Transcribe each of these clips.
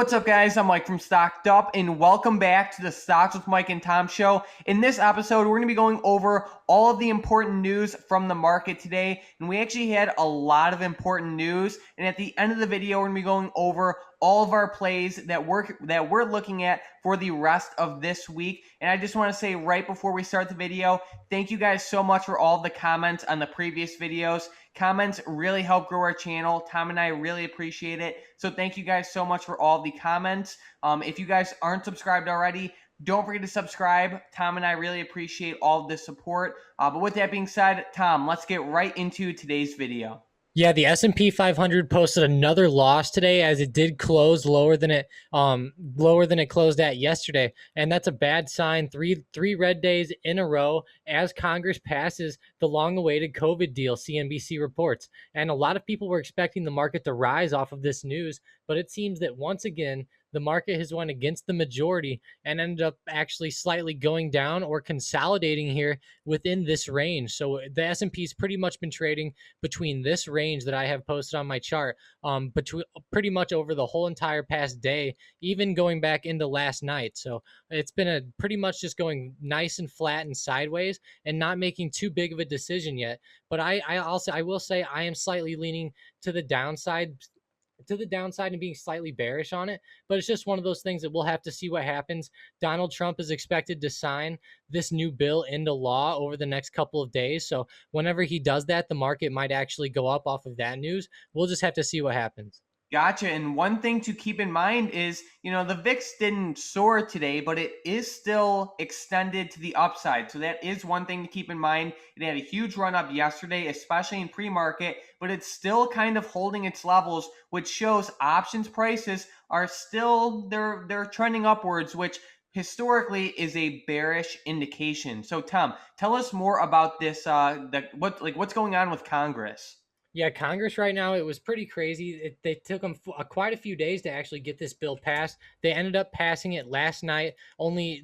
What's up, guys? I'm Mike from StockedUp, and welcome back to the Stocks with Mike and Tom show. In this episode, we're going to be going over all of the important news from the market today, and we actually had a lot of important news. And at the end of the video, we're going to be going over all of our plays that we're looking at for the rest of this week. And I just want to say right before we start the video, thank you guys so much for all the comments on the previous videos. Comments really help grow our channel. Tom and I really appreciate it. So thank you guys so much for all the comments. If you guys aren't subscribed already, don't forget to subscribe. Tom and I really appreciate all of the support. But with that being said, Tom, let's get right into today's video. Yeah, the S&P 500 posted another loss today as it did close lower than it closed at yesterday, and that's a bad sign. Three red days in a row as Congress passes the long-awaited COVID deal, CNBC reports. And a lot of people were expecting the market to rise off of this news, but it seems that once again the market has went against the majority and ended up actually slightly going down or consolidating here within this range. So the S&P's pretty much been trading between this range that I have posted on my chart, between pretty much over the whole entire past day, even going back into last night. So it's been a pretty much just going nice and flat and sideways and not making too big of a decision yet. But I will say I am slightly leaning to the downside and being slightly bearish on it. But it's just one of those things that we'll have to see what happens. Donald Trump is expected to sign this new bill into law over the next couple of days. So whenever he does that, the market might actually go up off of that news. We'll just have to see what happens. Gotcha. And one thing to keep in mind is, the VIX didn't soar today, but it is still extended to the upside. So that is one thing to keep in mind. It had a huge run up yesterday, especially in pre-market, but it's still kind of holding its levels, which shows options prices are still, they're trending upwards, which historically is a bearish indication. So Tom, tell us more about this, what's going on with Congress. Yeah, Congress right now, it was pretty crazy. They took them quite a few days to actually get this bill passed. They ended up passing it last night.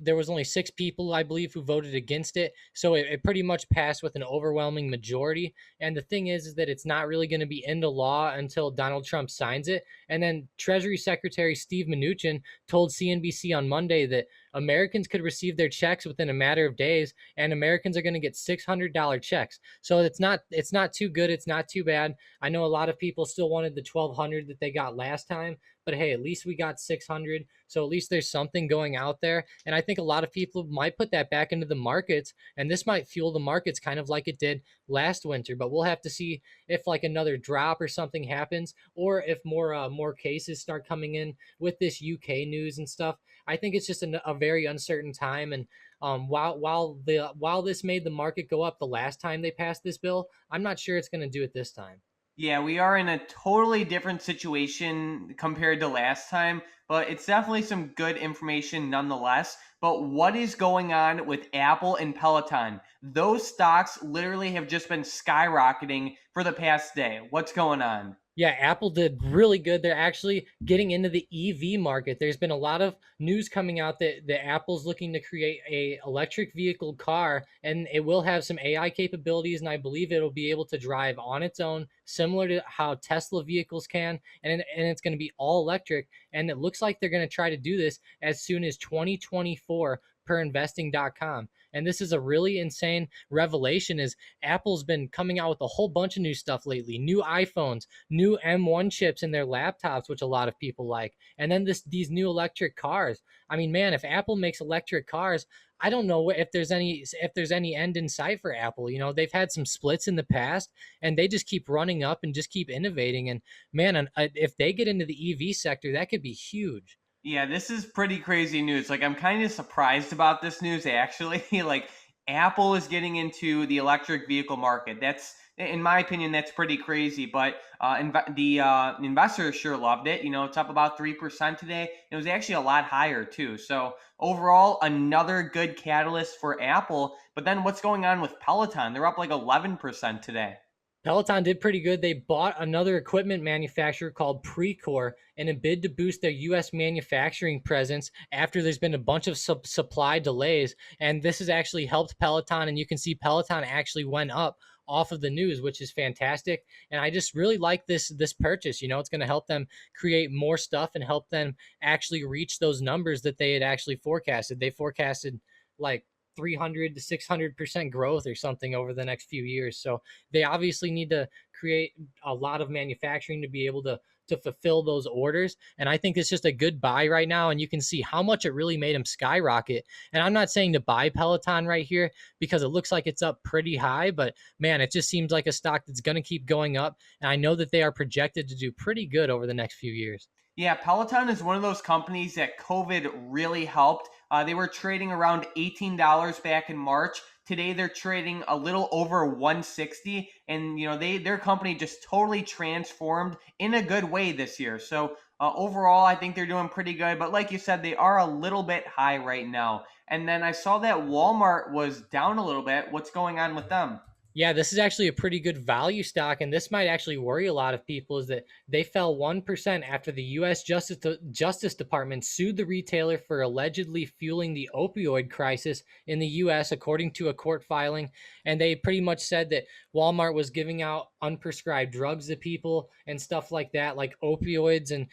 There was only 6 people, I believe, who voted against it. So it pretty much passed with an overwhelming majority. And the thing is that it's not really going to be into law until Donald Trump signs it. And then Treasury Secretary Steve Mnuchin told CNBC on Monday that Americans could receive their checks within a matter of days, and Americans are going to get $600 checks. So it's not too good. It's not too bad. I know a lot of people still wanted the $1,200 that they got last time, but hey, at least we got $600. So at least there's something going out there. And I think a lot of people might put that back into the markets, and this might fuel the markets kind of like it did last winter. But we'll have to see if like another drop or something happens, or if more cases start coming in with this UK news and stuff. I think it's just a very uncertain time. And while this made the market go up the last time they passed this bill, I'm not sure it's going to do it this time. Yeah, we are in a totally different situation compared to last time, but it's definitely some good information nonetheless. But what is going on with Apple and Peloton? Those stocks literally have just been skyrocketing for the past day. What's going on? Yeah, Apple did really good. They're actually getting into the EV market. There's been a lot of news coming out that Apple's looking to create a electric vehicle car, and it will have some AI capabilities, and I believe it'll be able to drive on its own, similar to how Tesla vehicles can, and it's going to be all electric. And it looks like they're going to try to do this as soon as 2024 per investing.com. And this is a really insane revelation, is Apple's been coming out with a whole bunch of new stuff lately, new iPhones, new M1 chips in their laptops, which a lot of people like. And then these new electric cars. I mean, man, if Apple makes electric cars, I don't know if there's any end in sight for Apple. They've had some splits in the past, and they just keep running up and just keep innovating. And man, if they get into the EV sector, that could be huge. Yeah, this is pretty crazy news. Like, I'm kind of surprised about this news, actually. Like, Apple is getting into the electric vehicle market. That's, in my opinion, that's pretty crazy. But the investors sure loved it. It's up about 3% today. It was actually a lot higher, too. So, overall, another good catalyst for Apple. But then what's going on with Peloton? They're up like 11% today. Peloton did pretty good. They bought another equipment manufacturer called Precor in a bid to boost their U.S. manufacturing presence after there's been a bunch of supply delays. And this has actually helped Peloton. And you can see Peloton actually went up off of the news, which is fantastic. And I just really like this purchase. It's going to help them create more stuff and help them actually reach those numbers that they had actually forecasted. They forecasted like 300 to 600% growth or something over the next few years. So they obviously need to create a lot of manufacturing to be able to fulfill those orders. And I think it's just a good buy right now. And you can see how much it really made them skyrocket. And I'm not saying to buy Peloton right here because it looks like it's up pretty high, but man, it just seems like a stock that's going to keep going up. And I know that they are projected to do pretty good over the next few years. Yeah, Peloton is one of those companies that COVID really helped. They were trading around $18 back in March. Today they're trading a little over 160, and their company just totally transformed in a good way this year. So overall, I think they're doing pretty good. But like you said, they are a little bit high right now. And then I saw that Walmart was down a little bit. What's going on with them? Yeah, this is actually a pretty good value stock, and this might actually worry a lot of people. Is that they fell 1% after the U.S. Justice Department sued the retailer for allegedly fueling the opioid crisis in the U.S., according to a court filing. And they pretty much said that Walmart was giving out unprescribed drugs to people and stuff like that, like opioids and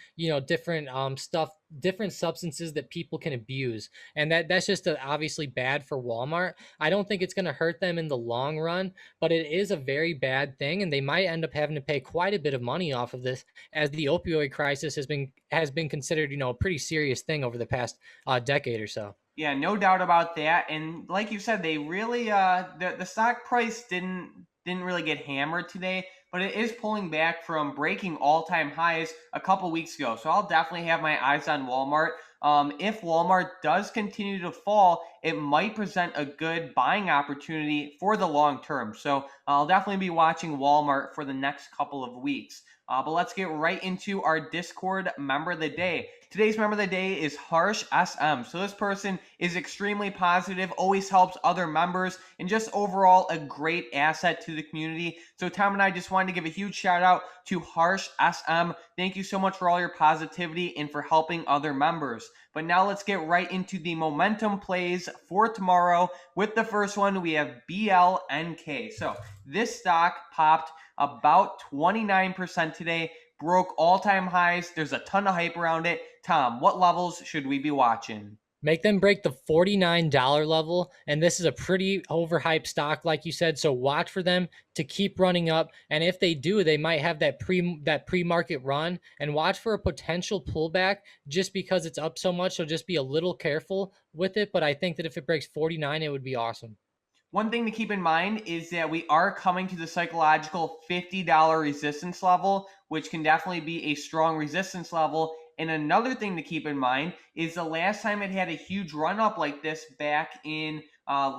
different different substances that people can abuse. And that's just obviously bad for Walmart. I don't think it's going to hurt them in the long run, but it is a very bad thing, and they might end up having to pay quite a bit of money off of this, as the opioid crisis has been considered a pretty serious thing over the past decade or so. Yeah, no doubt about that. And like you said, they really the stock price didn't really get hammered today, but it is pulling back from breaking all-time highs a couple weeks ago. So I'll definitely have my eyes on Walmart. If Walmart does continue to fall, it might present a good buying opportunity for the long term. So I'll definitely be watching Walmart for the next couple of weeks. But let's get right into our Discord member of the day. Today's member of the day is Harsh SM. So this person is extremely positive, always helps other members, and just overall a great asset to the community. So Tom and I just wanted to give a huge shout out to Harsh SM. Thank you so much for all your positivity and for helping other members. But now let's get right into the momentum plays for tomorrow. With the first one, we have BLNK. So this stock popped about 29% today, broke all-time highs. There's a ton of hype around it. Tom, what levels should we be watching? Make them break the $49 level. And this is a pretty overhyped stock, like you said. So watch for them to keep running up. And if they do, they might have that pre-market run, and watch for a potential pullback just because it's up so much. So just be a little careful with it. But I think that if it breaks 49, it would be awesome. One thing to keep in mind is that we are coming to the psychological $50 resistance level, which can definitely be a strong resistance level. And another thing to keep in mind is the last time it had a huge run up like this back in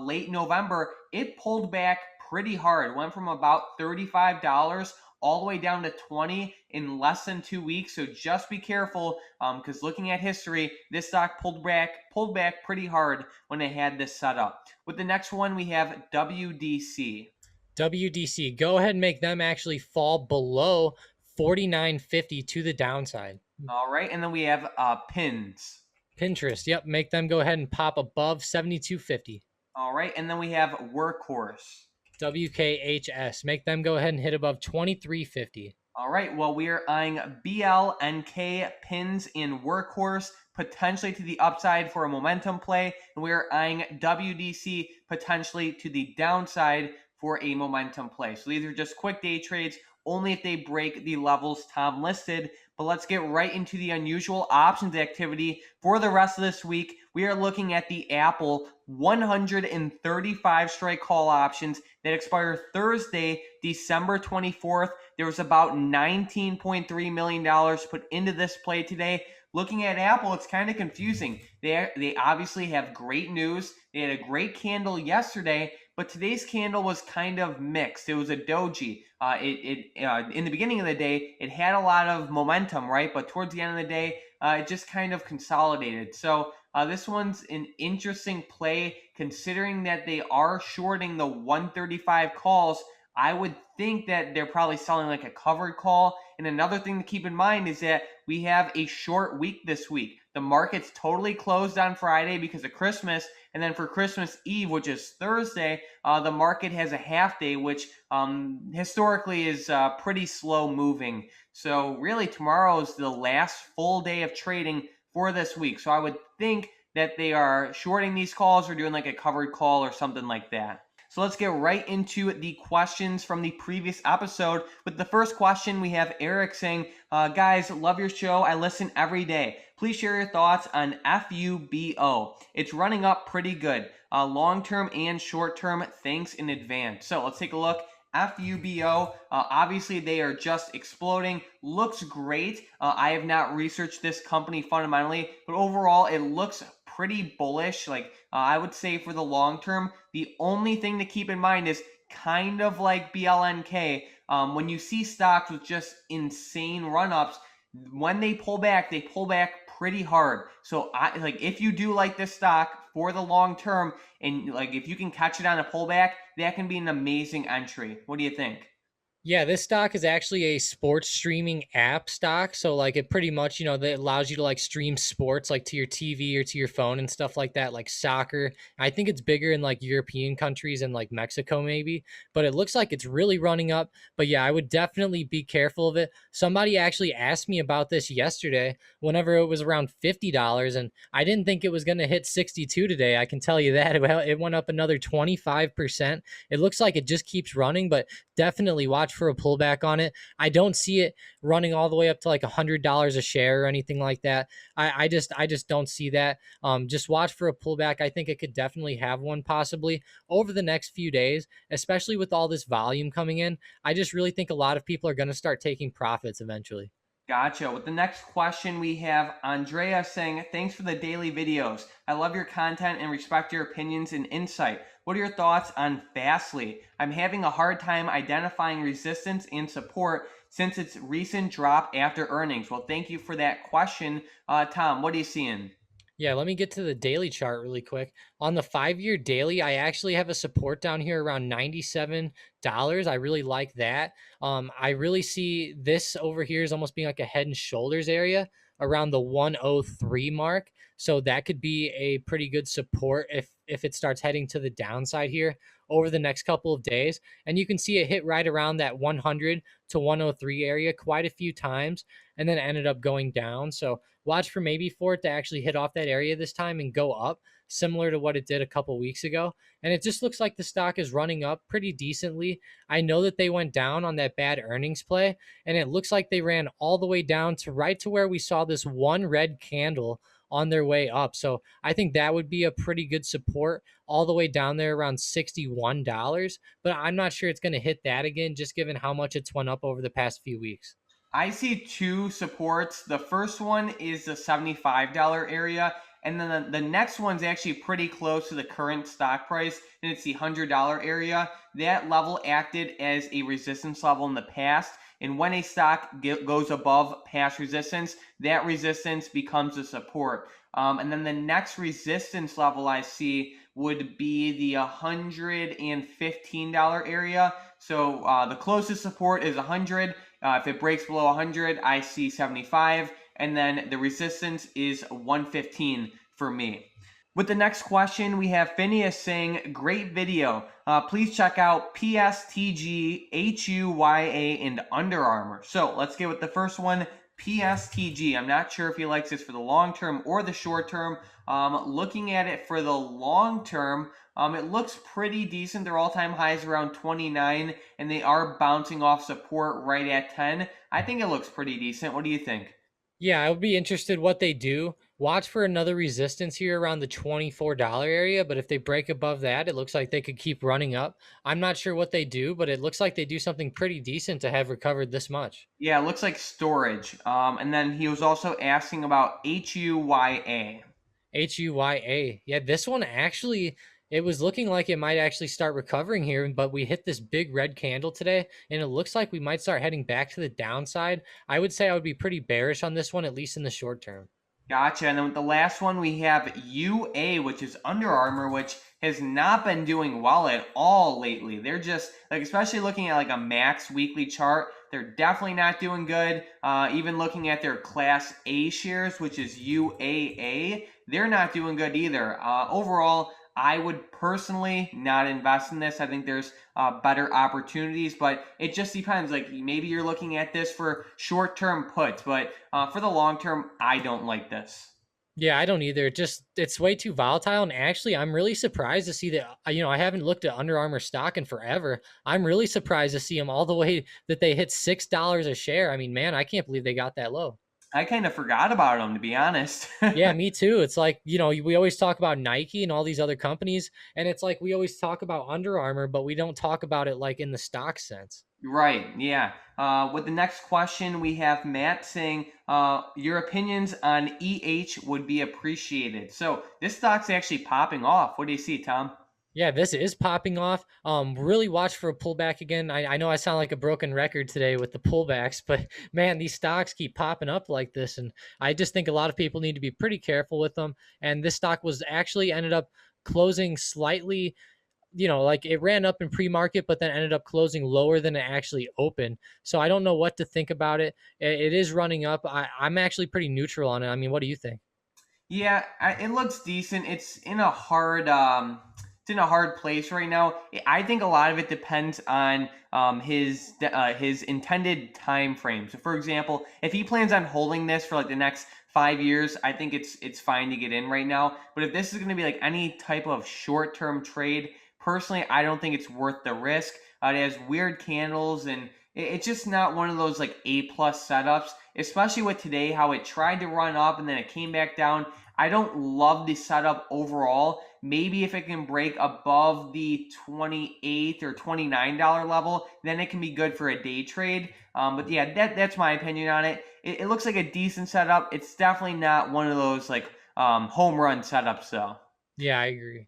late November, it pulled back pretty hard. Went from about $35 all the way down to 20 in less than 2 weeks. So just be careful, because looking at history, this stock pulled back pretty hard when it had this set up. With the next one, we have WDC. WDC, go ahead and make them actually fall below 49.50 to the downside. All right, and then we have Pins. Pinterest, yep, make them go ahead and pop above 72.50. All right, and then we have Workhorse. WKHS, make them go ahead and hit above 23.50. All right, well, we are eyeing BLNK, Pins, in Workhorse, potentially to the upside for a momentum play, and we are eyeing WDC potentially to the downside for a momentum play. So these are just quick day trades, only if they break the levels Tom listed. But let's get right into the unusual options activity for the rest of this week. We are looking at the Apple 135 strike call options that expire Thursday, December 24th. There was about $19.3 million put into this play today. Looking at Apple, it's kind of confusing. They obviously have great news. They had a great candle yesterday, but today's candle was kind of mixed. It was a doji. In the beginning of the day, it had a lot of momentum, right? But towards the end of the day, it just kind of consolidated. So this one's an interesting play, considering that they are shorting the 135 calls I would think that they're probably selling like a covered call. And another thing to keep in mind is that we have a short week this week. The market's totally closed on Friday because of Christmas. And then for Christmas Eve, which is Thursday, the market has a half day, which historically is pretty slow moving. So really, tomorrow is the last full day of trading for this week. So I would think that they are shorting these calls or doing like a covered call or something like that. So let's get right into the questions from the previous episode. With the first question, we have Eric saying, guys, love your show. I listen every day. Please share your thoughts on FUBO. It's running up pretty good. Long term and short term, thanks in advance. So let's take a look. FUBO, obviously they are just exploding. Looks great. I have not researched this company fundamentally, but overall it looks pretty bullish. Like I would say for the long term, the only thing to keep in mind is kind of like BLNK. When you see stocks with just insane run-ups, when they pull back pretty hard. So I like if you do like this stock for the long term, and like if you can catch it on a pullback, that can be an amazing entry. What do you think? Yeah, this stock is actually a sports streaming app stock. So like it pretty much, that allows you to like stream sports like to your TV or to your phone and stuff like that, like soccer. I think it's bigger in like European countries and like Mexico maybe, but it looks like it's really running up. But yeah, I would definitely be careful of it. Somebody actually asked me about this yesterday whenever it was around $50, and I didn't think it was going to hit 62 today. I can tell you that. Well, it went up another 25%. It looks like it just keeps running, but definitely watch for a pullback on it. I don't see it running all the way up to like $100 a share or anything like that. I just don't see that. Just watch for a pullback. I think it could definitely have one possibly over the next few days, especially with all this volume coming in. I just really think a lot of people are going to start taking profits eventually. Gotcha. With the next question, we have Andrea saying, thanks for the daily videos. I love your content and respect your opinions and insight. What are your thoughts on Fastly? I'm having a hard time identifying resistance and support since its recent drop after earnings. Well, thank you for that question. Tom, what are you seeing? Yeah, let me get to the daily chart really quick. On the 5-year daily, I actually have a support down here around $97. I really like that. I really see this over here as almost being like a head and shoulders area around the 103 mark. So that could be a pretty good support if it starts heading to the downside here over the next couple of days. And you can see it hit right around that 100 to 103 area quite a few times and then ended up going down. So watch for maybe for it to actually hit off that area this time and go up, similar to what it did a couple weeks ago. And it just looks like the stock is running up pretty decently. I know that they went down on that bad earnings play, and it looks like they ran all the way down to right to where we saw this one red candle on their way up. So I think that would be a pretty good support all the way down there around $61. But I'm not sure it's going to hit that again, just given how much it's went up over the past few weeks. I see two supports. The first one is the $75 area, and then the next one's actually pretty close to the current stock price, and it's the $100 area. That level acted as a resistance level in the past, and when a stock goes above past resistance, that resistance becomes a support. And then the next resistance level I see would be the $115 area. So the closest support is 100. If it breaks below 100, I see 75, and then the resistance is 115 for me. With the next question, we have Phineas saying, great video. Please check out PSTG, HUYA, and Under Armour. So let's get with the first one, PSTG. I'm not sure if he likes this for the long term or the short term. Looking at it for the long term, it looks pretty decent. Their all-time high is around 29, and they are bouncing off support right at 10. I think it looks pretty decent. What do you think? Yeah, I would be interested what they do. Watch for another resistance here around the $24 area, but if they break above that, it looks like they could keep running up. I'm not sure what they do, but it looks like they do something pretty decent to have recovered this much. Yeah, it looks like storage. And then he was also asking about HUYA. HUYA. Yeah, this one actually, it was looking like it might actually start recovering here, but we hit this big red candle today, and it looks like we might start heading back to the downside. I would say I would be pretty bearish on this one, at least in the short term. Gotcha. And then with the last one, we have UA, which is Under Armour, which has not been doing well at all lately. They're just like, especially looking at like a max weekly chart, they're definitely not doing good. Even looking at their Class A shares, which is UAA, they're not doing good either. Overall, I would personally not invest in this. I think there's better opportunities, but it just depends. Like maybe you're looking at this for short-term puts, but for the long term, I don't like this. Yeah, I don't either. It's way too volatile. And actually, I'm really surprised to see that. I haven't looked at Under Armour stock in forever. I'm really surprised to see them all the way that they hit $6 a share. I mean, man, I can't believe they got that low. I kind of forgot about them, to be honest. Yeah, me too. It's like, we always talk about Nike and all these other companies, and it's like we always talk about Under Armour, but we don't talk about it like in the stock sense. Right, yeah. With the next question, we have Matt saying, your opinions on EH would be appreciated. So this stock's actually popping off. What do you see, Tom? Yeah, this is popping off. Really watch for a pullback again. I know I sound like a broken record today with the pullbacks, but man, these stocks keep popping up like this, and I just think a lot of people need to be pretty careful with them. And this stock was actually ended up closing slightly, like it ran up in pre-market, but then ended up closing lower than it actually opened. So I don't know what to think about it. It is running up. I'm actually pretty neutral on it. I mean, what do you think? Yeah, it looks decent. It's in a hard place right now. I think a lot of it depends on his intended time frame. So, for example, if he plans on holding this for like the next 5 years, I think it's fine to get in right now. But if this is going to be like any type of short term trade, personally, I don't think it's worth the risk. It has weird candles and it's just not one of those like A+ setups, especially with today how it tried to run up and then it came back down. I don't love the setup overall. Maybe if it can break above the $28 or $29 level, then it can be good for a day trade. But yeah, that's my opinion on it. It looks like a decent setup. It's definitely not one of those like home run setups though. Yeah, I agree.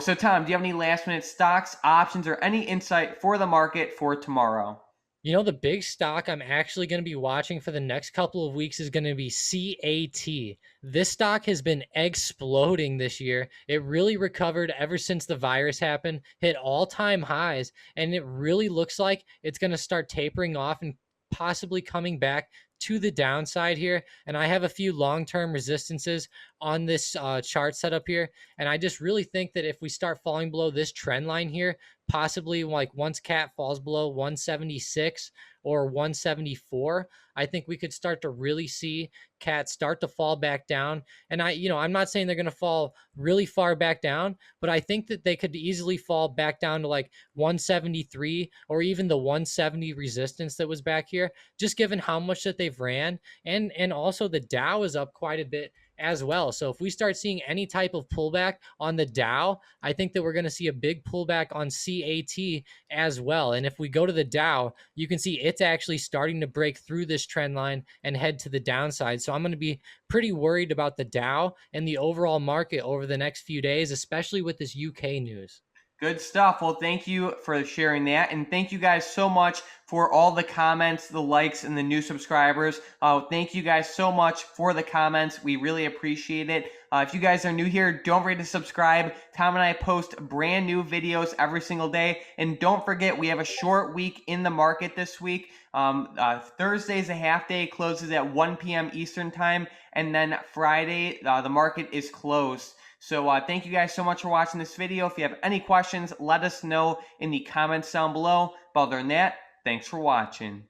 So Tom, do you have any last minute stocks, options, or any insight for the market for tomorrow? The big stock I'm actually going to be watching for the next couple of weeks is going to be CAT. This stock has been exploding this year. It really recovered ever since the virus happened, hit all-time highs, and it really looks like it's going to start tapering off and possibly coming back to the downside here. And I have a few long-term resistances on this chart setup here. And I just really think that if we start falling below this trend line here, possibly like once cat falls below 176 or 174, I think we could start to really see cat start to fall back down. And I'm not saying they're going to fall really far back down, but I think that they could easily fall back down to like 173 or even the 170 resistance that was back here, just given how much that they've ran. And also the Dow is up quite a bit as well. So if we start seeing any type of pullback on the Dow, I think that we're going to see a big pullback on CAT as well. And if we go to the Dow, you can see it's actually starting to break through this trend line and head to the downside. So I'm going to be pretty worried about the Dow and the overall market over the next few days, especially with this UK news. Good stuff. Well, thank you for sharing that. And thank you guys so much for all the comments, the likes, and the new subscribers. Thank you guys so much for the comments. We really appreciate it. If you guys are new here, don't forget to subscribe. Tom and I post brand new videos every single day. And don't forget, we have a short week in the market this week. Thursday's a half day, closes at 1 p.m. Eastern time. And then Friday, the market is closed. So thank you guys so much for watching this video. If you have any questions, let us know in the comments down below. But other than that, thanks for watching.